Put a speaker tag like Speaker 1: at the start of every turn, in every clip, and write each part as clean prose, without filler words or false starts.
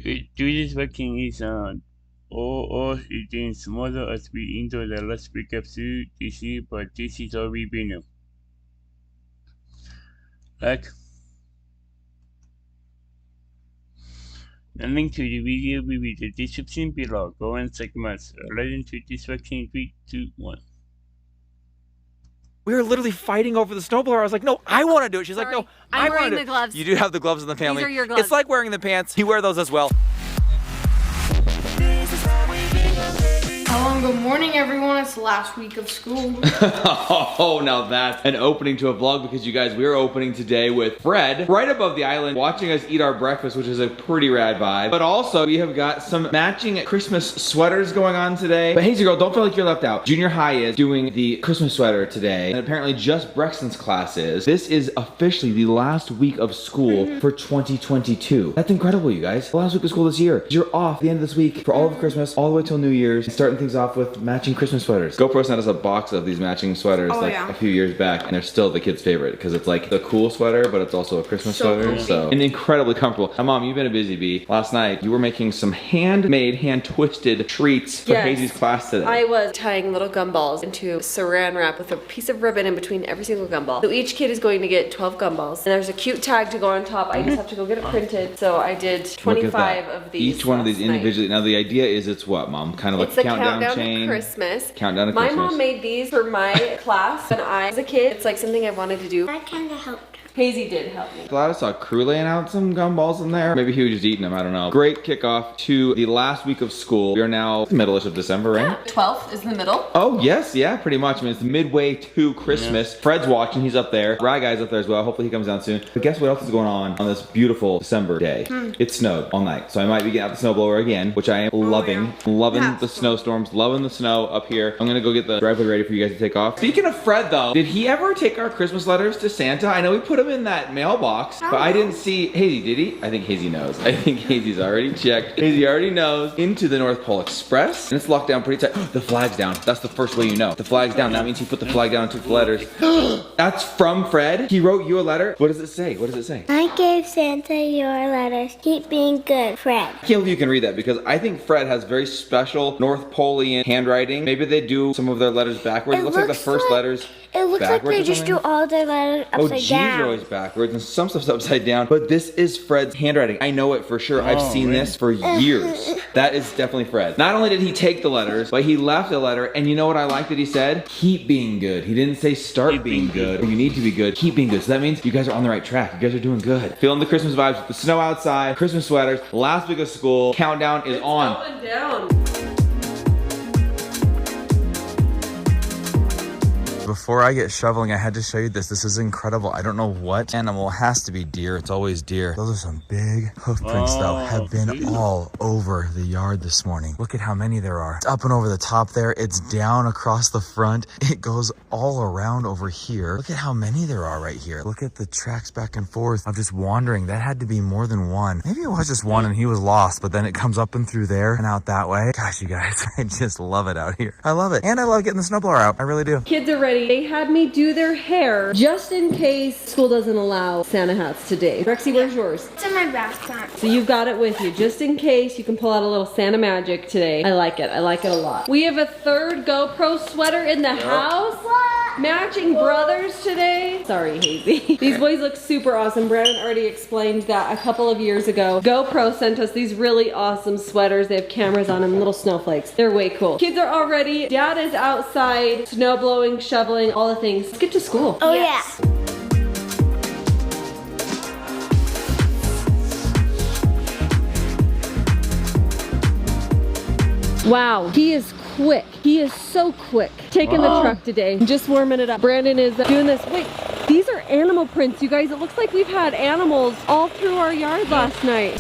Speaker 1: Today's working is all is getting smaller as we enter the last week of school this year, but this is all we know. Like, the link to the video will be in the description below. Go and check them out. Let's into this working in 3, 2, 1.
Speaker 2: We were literally fighting over the snowblower. I was like, no, I want to do it. She's like, no, I
Speaker 3: I'm
Speaker 2: want
Speaker 3: wearing
Speaker 2: to do
Speaker 3: the
Speaker 2: it.
Speaker 3: gloves.
Speaker 2: You do have the gloves in the family.
Speaker 3: These are your gloves.
Speaker 2: It's like wearing the pants. You wear those as well.
Speaker 4: Good morning, everyone. It's the last week of school.
Speaker 5: Oh, now that's an opening to a vlog because you guys, we are opening today with Fred right above the island watching us eat our breakfast, which is a pretty rad vibe. But also, we have got some matching Christmas sweaters going on today. But Hazy girl, don't feel like you're left out. Junior high is doing the Christmas sweater today, and apparently just Brexton's class is. This is officially the last week of school for 2022. That's incredible, you guys. The last week of school this year. You're off the end of this week for all of Christmas, all the way till New Year's, and starting things off with matching Christmas sweaters. GoPro sent us a box of these matching sweaters a few years back, and they're still the kids' favorite because it's like the cool sweater, but it's also a Christmas sweater.
Speaker 4: Comfy.
Speaker 5: So, and incredibly comfortable. Now, Mom, you've been a busy bee. Last night, you were making some handmade, hand-twisted treats for Hazy's class today.
Speaker 3: I was tying little gumballs into saran wrap with a piece of ribbon in between every single gumball. So each kid is going to get 12 gumballs. And there's a cute tag to go on top. I just have to go get it printed. So I did 25 of these.
Speaker 5: Each one of these individually. Now, the idea is it's what, Mom? Kind of like
Speaker 3: it's a
Speaker 5: countdown chain.
Speaker 3: To Christmas.
Speaker 5: Countdown to
Speaker 3: My
Speaker 5: Christmas.
Speaker 3: mom made these for my class when I was a kid. It's like something I wanted to do.
Speaker 4: I kind of helped.
Speaker 3: Hazy did help me.
Speaker 5: Glad I saw Crew laying out some gumballs in there. Maybe he was just eating them, I don't know. Great kickoff to the last week of school. We are now middle-ish of December, right?
Speaker 3: Yeah. 12th is in the middle.
Speaker 5: Oh, yes, yeah, pretty much. I mean, it's midway to Christmas. Yeah. Fred's watching, he's up there. Rye Guy's up there as well. Hopefully he comes down soon. But guess what else is going on this beautiful December day? It snowed all night. So I might be getting out the snowblower again, which I am loving. Loving the snowstorms, loving the snow up here. I'm gonna go get the driveway ready for you guys to take off. Speaking of Fred though, did he ever take our Christmas letters to Santa? I know we put them in that mailbox, but I didn't see Hazy, did he? I think Hazy knows. I think Hazy's already checked. Hazy already knows. Into the North Pole Express. And it's locked down pretty tight. The flag's down. That's the first way you know. The flag's down. That means he put the flag down and took the letters. That's from Fred. He wrote you a letter. What does it say? What does it say?
Speaker 6: I gave Santa your letters. Keep being good, Fred.
Speaker 5: I can't believe you can read that because I think Fred has very special North Polean handwriting. Maybe they do some of their letters backwards. It looks like the first letters
Speaker 6: It looks like they just do all their letters upside
Speaker 5: G's
Speaker 6: down.
Speaker 5: are always backwards and some stuff's upside down. But this is Fred's handwriting. I know it for sure. I've seen this for years. That is definitely Fred. Not only did he take the letters, but he left a letter. And you know what I like that he said? Keep being good. He didn't say start being good or you need to be good. Keep being good. So that means you guys are on the right track. You guys are doing good. Feeling the Christmas vibes with the snow outside, Christmas sweaters, last week of school. Countdown is on.
Speaker 3: Going down.
Speaker 2: Before I get shoveling, I had to show you this. This is incredible. I don't know what animal. It has to be deer. It's always deer. Those are some big hoof prints, though. Have been all over the yard this morning. Look at how many there are. It's up and over the top there. It's down across the front. It goes all around over here. Look at how many there are right here. Look at the tracks back and forth of just wandering. That had to be more than one. Maybe it was just one and he was lost, but then it comes up and through there and out that way. Gosh, you guys, I just love it out here. I love it. And I love getting the snowblower out. I really do.
Speaker 3: Kids are ready. They had me do their hair just in case school doesn't allow Santa hats today. Rexy, where's yours?
Speaker 6: It's in my backpack.
Speaker 3: So you've got it with you just in case you can pull out a little Santa magic today. I like it. I like it a lot. We have a third GoPro sweater in the house.
Speaker 6: What?
Speaker 3: Matching brothers today. Sorry, Hazy. These boys look super awesome. Brandon already explained that a couple of years ago. GoPro sent us these really awesome sweaters. They have cameras on them, little snowflakes. They're way cool. Kids are all ready. Dad is outside, snow blowing, shoveling, all the things. Let's get to school.
Speaker 6: Oh,
Speaker 3: Yes.
Speaker 6: yeah.
Speaker 3: Wow, he is quick. He is so quick. Taking the truck today. Just warming it up. Brandon is doing this. Wait, these are animal prints, you guys. It looks like we've had animals all through our yard last night.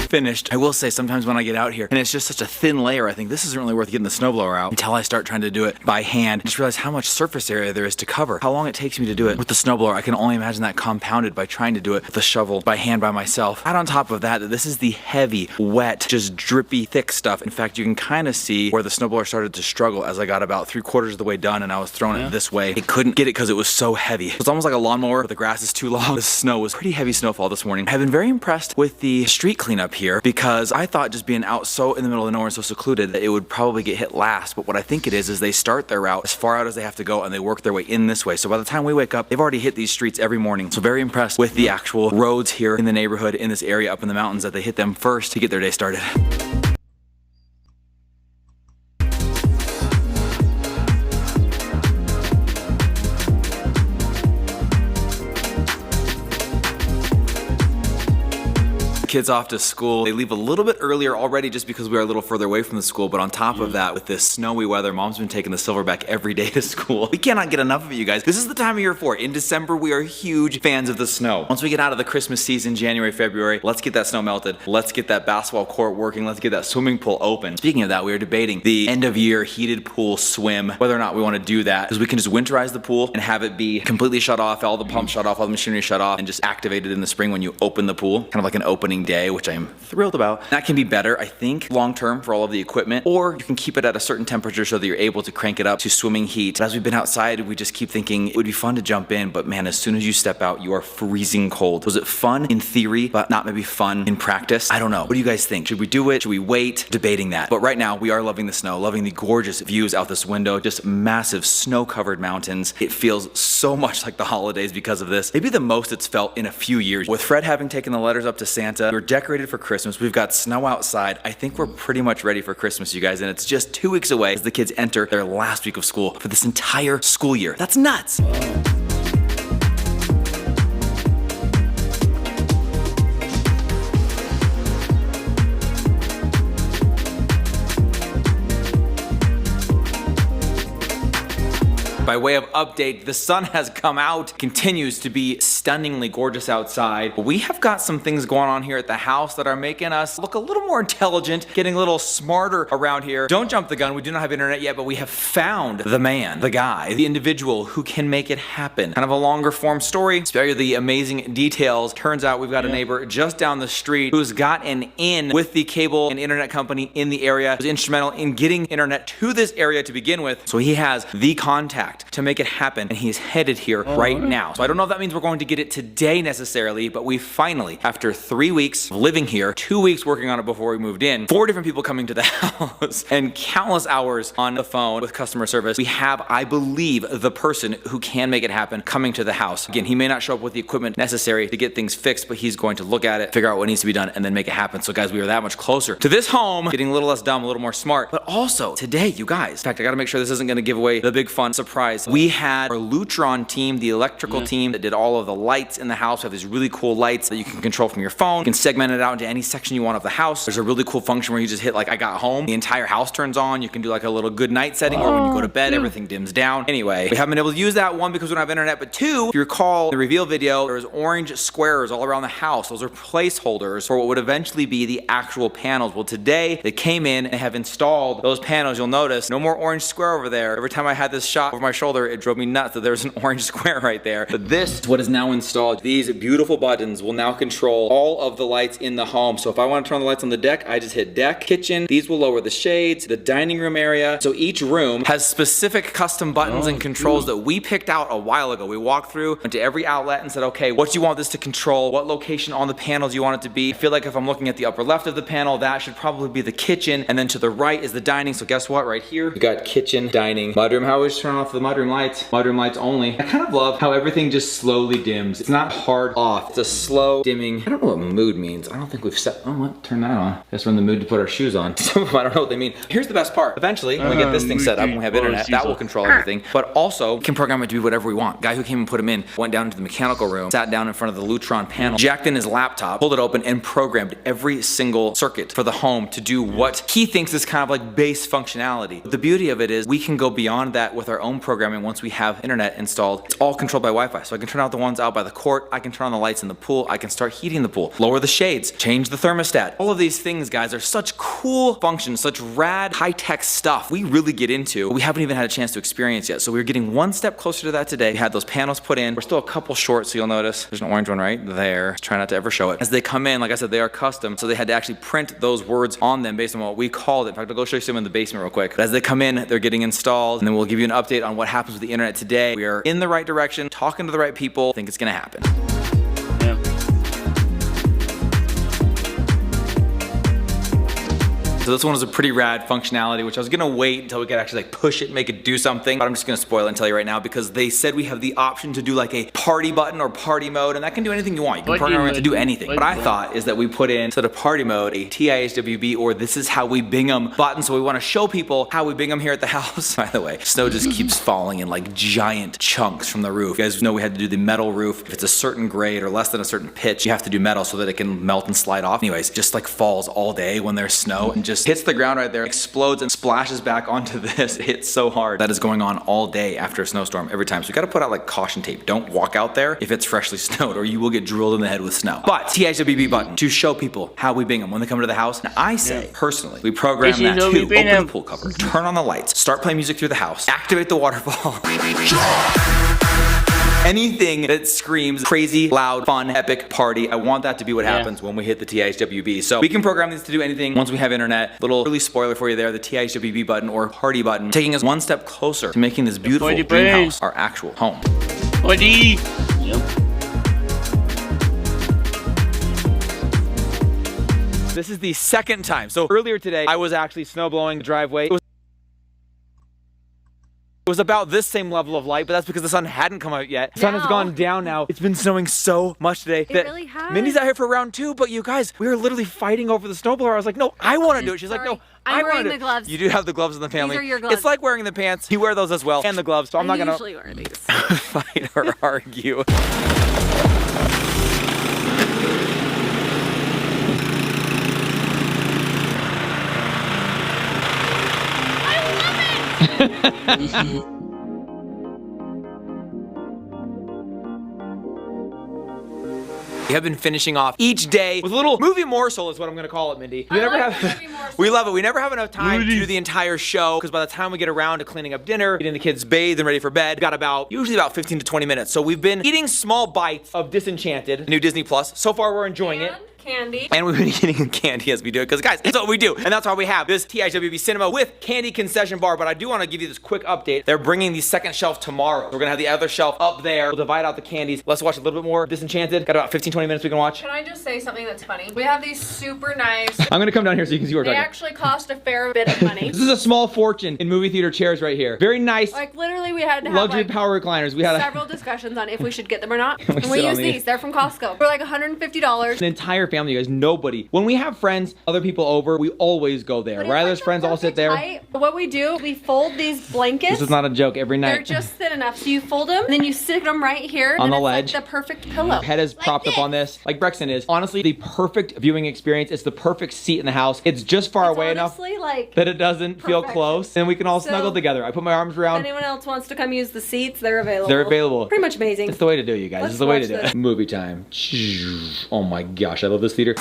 Speaker 2: finished. I will say sometimes when I get out here and it's just such a thin layer, I think this isn't really worth getting the snowblower out until I start trying to do it by hand. I just realize how much surface area there is to cover. How long it takes me to do it with the snowblower, I can only imagine that compounded by trying to do it with the shovel by hand by myself. Add on top of that, this is the heavy, wet, just drippy, thick stuff. In fact, you can kind of see where the snowblower started to struggle as I got about 3/4 of the way done and I was throwing it this way. It couldn't get it because it was so heavy. It's almost like a lawnmower, but the grass is too long. The snow was pretty heavy snowfall this morning. I've been very impressed with the street cleanup here because I thought just being out so in the middle of nowhere and so secluded that it would probably get hit last. But what I think it is they start their route as far out as they have to go and they work their way in this way. So by the time we wake up, they've already hit these streets every morning. So very impressed with the actual roads here in the neighborhood, in this area up in the mountains, that they hit them first to get their day started. Kids off to school. They leave a little bit earlier already just because we are a little further away from the school, but on top of that, with this snowy weather, Mom's been taking the Silverback every day to school. We cannot get enough of it, you guys. This is the time of year for it. In December, we are huge fans of the snow. Once we get out of the Christmas season, January, February, let's get that snow melted. Let's get that basketball court working. Let's get that swimming pool open. Speaking of that, we are debating the end of year heated pool swim, whether or not we want to do that, because we can just winterize the pool and have it be completely shut off, all the pumps shut off, all the machinery shut off, and just activate it in the spring when you open the pool, kind of like an opening day, which I am thrilled about. That can be better, I think, long term for all of the equipment, or you can keep it at a certain temperature so that you're able to crank it up to swimming heat. But as we've been outside, we just keep thinking it would be fun to jump in, but man, as soon as you step out, you are freezing cold. Was it fun in theory, but not maybe fun in practice? I don't know. What do you guys think? Should we do it? Should we wait? Debating that. But right now, we are loving the snow, loving the gorgeous views out this window, just massive snow-covered mountains. It feels so much like the holidays because of this. Maybe the most it's felt in a few years. With Fred having taken the letters up to Santa, we're decorated for Christmas. We've got snow outside. I think we're pretty much ready for Christmas, you guys, and it's just 2 weeks away as the kids enter their last week of school for this entire school year. That's nuts. By way of update, the sun has come out, continues to be stunningly gorgeous outside. We have got some things going on here at the house that are making us look a little more intelligent, getting a little smarter around here. Don't jump the gun, we do not have internet yet, but we have found the man, the guy, the individual who can make it happen. Kind of a longer form story, spare you the amazing details. Turns out we've got a neighbor just down the street who's got an in with the cable and internet company in the area, was instrumental in getting internet to this area to begin with. So he has the contact to make it happen, and he's headed here right now. So I don't know if that means we're going to get it today necessarily, but we finally, after 3 weeks of living here, 2 weeks working on it before we moved in, 4 different people coming to the house, and countless hours on the phone with customer service, we have, I believe, the person who can make it happen coming to the house. Again, he may not show up with the equipment necessary to get things fixed, but he's going to look at it, figure out what needs to be done, and then make it happen. So guys, we are that much closer to this home, getting a little less dumb, a little more smart, but also today, you guys, in fact, I gotta make sure this isn't gonna give away the big fun surprise. We had our Lutron team, the electrical team that did all of the lights in the house. We have these really cool lights that you can control from your phone. You can segment it out into any section you want of the house. There's a really cool function where you just hit like I got home. The entire house turns on. You can do like a little good night setting, or when you go to bed, everything dims down. Anyway, we haven't been able to use that, one, because we don't have internet, but two, if you recall the reveal video, there's orange squares all around the house. Those are placeholders for what would eventually be the actual panels. Well, today they came in and have installed those panels. You'll notice no more orange square over there. Every time I had this shot over my shoulder, it drove me nuts that there's an orange square right there. But this is what is now installed. These beautiful buttons will now control all of the lights in the home. So if I want to turn the lights on the deck, I just hit deck. Kitchen, these will lower the shades, the dining room area. So each room has specific custom buttons and controls that we picked out a while ago. We walked through, went to every outlet and said, okay, what do you want this to control? What location on the panel do you want it to be? I feel like if I'm looking at the upper left of the panel, that should probably be the kitchen. And then to the right is the dining. So guess what? Right here, we got kitchen, dining, mudroom. How always turn off the mudroom lights? Mudroom lights only. I kind of love how everything just slowly dims. It's not hard off. It's a slow dimming. I don't know what mood means. I don't think we've set, oh, what? Turn that on. Guess we're in the mood to put our shoes on. I don't know what they mean. Here's the best part. Eventually, when we get this thing set up and we have internet, that will control everything. But also, we can program it to be whatever we want. Guy who came and put him in went down into the mechanical room, sat down in front of the Lutron panel, jacked in his laptop, pulled it open, and programmed every single circuit for the home to do what he thinks is kind of like base functionality. But the beauty of it is we can go beyond that with our own programming once we have internet installed. It's all controlled by Wi-Fi. So I can turn out the ones out by the court. I can turn on the lights in the pool. I can start heating the pool, lower the shades, change the thermostat. All of these things, guys, are such cool functions, such rad, high-tech stuff we really get into. We haven't even had a chance to experience yet. So we're getting one step closer to that today. We had those panels put in. We're still a couple short, so you'll notice there's an orange one right there. Try not to ever show it. As they come in, like I said, they are custom, so they had to actually print those words on them based on what we called it. In fact, I'll go show you some in the basement real quick. But as they come in, they're getting installed, and then we'll give you an update on what happens with the internet today. We are in the right direction, talking to the right people. I think it's gonna happen.
Speaker 1: Yeah.
Speaker 2: So this one was a pretty rad functionality, which I was gonna wait until we could actually like push it, make it do something. But I'm just gonna spoil it and tell you right now because they said we have the option to do like a party button or party mode, and that can do anything you want. You can program it to do anything. What I thought is that we put in, instead of party mode, a TIHWB or this is how we bing 'em button. So we wanna show people how we bing 'em here at the house. By the way, snow just keeps falling in like giant chunks from the roof. You guys know we had to do the metal roof. If it's a certain grade or less than a certain pitch, you have to do metal so that it can melt and slide off. Anyways, just like falls all day when there's snow and just hits the ground right there, explodes and splashes back onto this. It hits so hard. That is going on all day after a snowstorm every time. So you gotta put out like caution tape. Don't walk out there if it's freshly snowed or you will get drilled in the head with snow. But TIHWB button to show people how we bing them when they come to the house. And I say, personally, we program
Speaker 1: This is
Speaker 2: that
Speaker 1: how
Speaker 2: to
Speaker 1: we bing
Speaker 2: open
Speaker 1: 'em.
Speaker 2: the pool cover, turn on the lights, start playing music through the house, activate the waterfall. Anything that screams crazy, loud, fun, epic party. I want that to be what happens when we hit the TIHWB. So we can program these to do anything once we have internet. Little early spoiler for you there, the TIHWB button or party button, taking us one step closer to making this beautiful
Speaker 1: Party
Speaker 2: dream
Speaker 1: button.
Speaker 2: house our actual home.
Speaker 1: Buddy. Yep.
Speaker 2: This is the second time. So earlier today, I was actually snow blowing the driveway. It was about this same level of light, but that's because the sun hadn't come out yet. The sun has gone down now. It's been snowing so much today that
Speaker 3: really has.
Speaker 2: Mindy's out here for round 2, but you guys, we were literally fighting over the snowblower. I was like, no, I want to do it. She's like, no,
Speaker 3: I'm
Speaker 2: I want
Speaker 3: wearing
Speaker 2: to do
Speaker 3: the
Speaker 2: it.
Speaker 3: gloves.
Speaker 2: You do have the gloves in the family.
Speaker 3: These are your gloves.
Speaker 2: It's like wearing the pants. You wear those as well, and the gloves, so I'm not going to
Speaker 3: usually wear these.
Speaker 2: fight or argue. We have been finishing off each day with a little movie morsel is what I'm gonna call it, Mindy. We never have we love it. We never have enough time to do the entire show because by the time we get around to cleaning up dinner, getting the kids bathed and ready for bed, we've got usually about 15 to 20 minutes. So we've been eating small bites of Disenchanted, the new Disney Plus. So far we're enjoying it.
Speaker 3: Candy.
Speaker 2: And we've been eating candy as we do it, because guys, that's what we do. And that's why we have this TIHWB Cinema with candy concession bar. But I do want to give you this quick update. They're bringing the second shelf tomorrow. We're gonna have the other shelf up there. We'll divide out the candies. Let's watch a little bit more Disenchanted. Got about 15, 20 minutes we can watch.
Speaker 4: Can I just say something that's funny? We have these super nice.
Speaker 2: I'm gonna come down here so you can see what we're
Speaker 4: They
Speaker 2: talking.
Speaker 4: actually cost a fair bit of money.
Speaker 2: This is a small fortune in movie theater chairs right here. Very nice.
Speaker 4: Like literally we had to have
Speaker 2: Luxury
Speaker 4: like
Speaker 2: power recliners. We had
Speaker 4: several discussions on if we should get them or not.
Speaker 2: We
Speaker 4: And
Speaker 2: sit
Speaker 4: we
Speaker 2: on
Speaker 4: use
Speaker 2: these.
Speaker 4: these. They're from Costco. For like $150.
Speaker 2: an entire family, you guys. Nobody. When we have friends, other people over, we always go there.
Speaker 4: But it's
Speaker 2: Right?
Speaker 4: like
Speaker 2: There's
Speaker 4: the
Speaker 2: friends all sit
Speaker 4: perfect
Speaker 2: there.
Speaker 4: height. What we do, we fold these blankets.
Speaker 2: This is not a joke. Every
Speaker 4: They're
Speaker 2: night.
Speaker 4: just thin enough. So you fold them, and then you stick them right here.
Speaker 2: On
Speaker 4: and
Speaker 2: the
Speaker 4: it's
Speaker 2: ledge.
Speaker 4: Like the perfect pillow.
Speaker 2: Head is propped up on this, like Brexton is. Honestly, the perfect viewing experience. It's the perfect seat in the house. It's just far away enough
Speaker 4: Honestly, like,
Speaker 2: that it doesn't feel
Speaker 4: Perfection.
Speaker 2: close, and we can all
Speaker 3: So-
Speaker 2: snuggle together. I put my arms
Speaker 3: If
Speaker 2: around.
Speaker 3: anyone else wants to come use the seats, they're available.
Speaker 2: They're available.
Speaker 3: Pretty much amazing.
Speaker 2: It's the way to do it, you guys.
Speaker 3: Let's
Speaker 2: It's the way to
Speaker 3: watch
Speaker 2: do
Speaker 3: this.
Speaker 2: it. Movie time. Oh my gosh, I love this theater.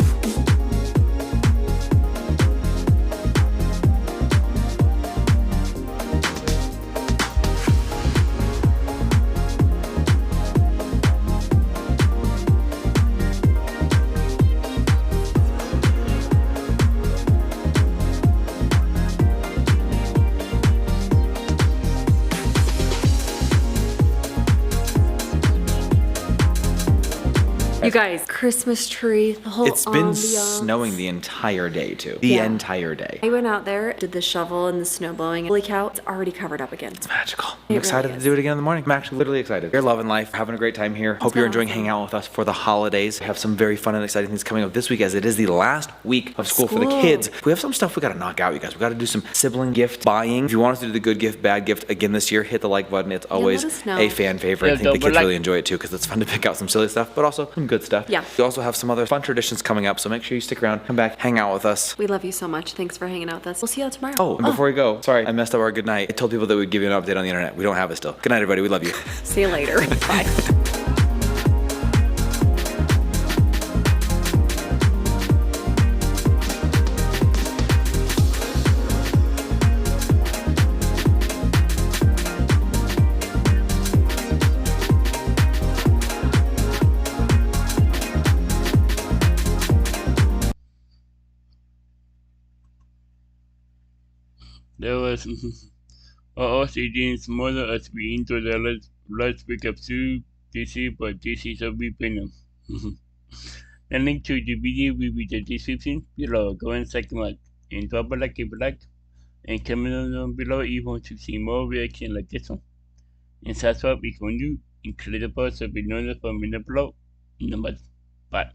Speaker 3: You guys, Christmas tree, the whole
Speaker 2: It's been
Speaker 3: ambiance.
Speaker 2: snowing the entire day, too. The
Speaker 3: Yeah.
Speaker 2: entire day.
Speaker 3: I went out there, did the shovel and the snow blowing. Holy cow, it's already covered up again.
Speaker 2: Magical.
Speaker 3: It
Speaker 2: I'm excited
Speaker 3: really
Speaker 2: to
Speaker 3: is.
Speaker 2: do it again in the morning. I'm actually literally excited. You're loving life, having a great time here. Hope
Speaker 3: been
Speaker 2: you're enjoying
Speaker 3: awesome.
Speaker 2: hanging out with us for the holidays. We have some very fun and exciting things coming up this week as it is the last week of school for the
Speaker 3: School.
Speaker 2: kids. We have some stuff we gotta knock out, you guys. We gotta do some sibling gift buying. If you want us to do the good gift, bad gift again this year, hit the like button. It's always
Speaker 3: let us know.
Speaker 2: a fan favorite. I
Speaker 1: Yeah,
Speaker 2: think the
Speaker 1: double
Speaker 2: kids
Speaker 1: like.
Speaker 2: really enjoy it too because it's fun to pick out some silly stuff, but also some good stuff.
Speaker 3: Yeah.
Speaker 2: We also have some other fun traditions coming up, so make sure you stick around, come back, hang out with us.
Speaker 3: We love you so much. Thanks for hanging out with us. We'll see you all tomorrow.
Speaker 2: Oh, and before we go, sorry, I messed up our good night. I told people that we'd give you an update on the internet. We don't have it still. Good night, everybody. We love you.
Speaker 3: See you later. Bye.
Speaker 1: or us eating smaller as we enter the last week of DC, but this is a weapon. The link to the video will be in the description below. Go and check them out. And drop a like if you like. And comment down below if you want to see more reaction like this one. And subscribe if you're new. And click the bell so be notified when I upload. Bye.